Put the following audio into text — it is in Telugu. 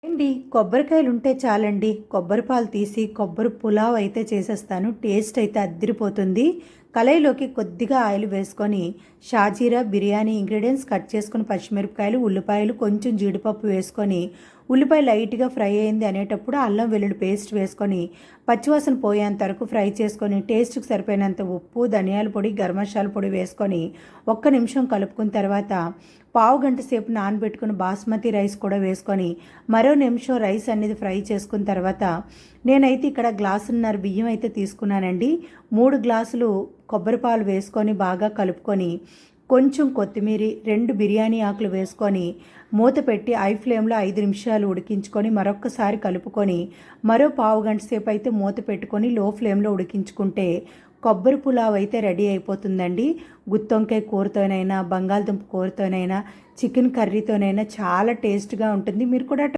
ఏండి కొబ్బరికాయలు ఉంటే చాలండి. కొబ్బరి పాలు తీసి కొబ్బరి పులావ్ అయితే చేసేస్తాను. టేస్ట్ అయితే అద్దిరిపోతుంది. కళాయిలోకి కొద్దిగా ఆయిల్ వేసుకొని షాజీరా బిర్యానీ ఇంగ్రీడియంట్స్ కట్ చేసుకొని పచ్చిమిరపకాయలు, ఉల్లిపాయలు, కొంచెం జీడిపప్పు వేసుకొని ఉల్లిపాయ లైట్గా ఫ్రై అయింది అనేటప్పుడు అల్లం వెల్లుల్లి పేస్ట్ వేసుకొని పచ్చివాసన పోయేంత వరకు ఫ్రై చేసుకొని టేస్ట్కి సరిపోయినంత ఉప్పు, ధనియాల పొడి, గరం మసాలా పొడి వేసుకొని ఒక్క నిమిషం కలుపుకున్న తర్వాత పావు గంట సేపు నానబెట్టుకుని బాస్మతి రైస్ కూడా వేసుకొని మరో నిమిషం రైస్ అనేది ఫ్రై చేసుకున్న తర్వాత నేనైతే ఇక్కడ గ్లాసున్నర బియ్యం అయితే తీసుకున్నానండి. 3 గ్లాసులు కొబ్బరి పాలు వేసుకొని బాగా కలుపుకొని కొంచెం కొత్తిమీర, 2 బిర్యానీ ఆకులు వేసుకొని మూత పెట్టి ఐ ఫ్లేమ్లో 5 నిమిషాలు ఉడికించుకొని మరొక్కసారి కలుపుకొని మరో పావు గంట సేపు అయితే మూత పెట్టుకొని లో ఫ్లేమ్లో ఉడికించుకుంటే కొబ్బరి పులావ్ అయితే రెడీ అయిపోతుందండి. గుత్తొంకాయ కూరతోనైనా, బంగాళదుంప కూరతోనైనా, చికెన్ కర్రీతోనైనా చాలా టేస్ట్గా ఉంటుంది. మీరు కూడా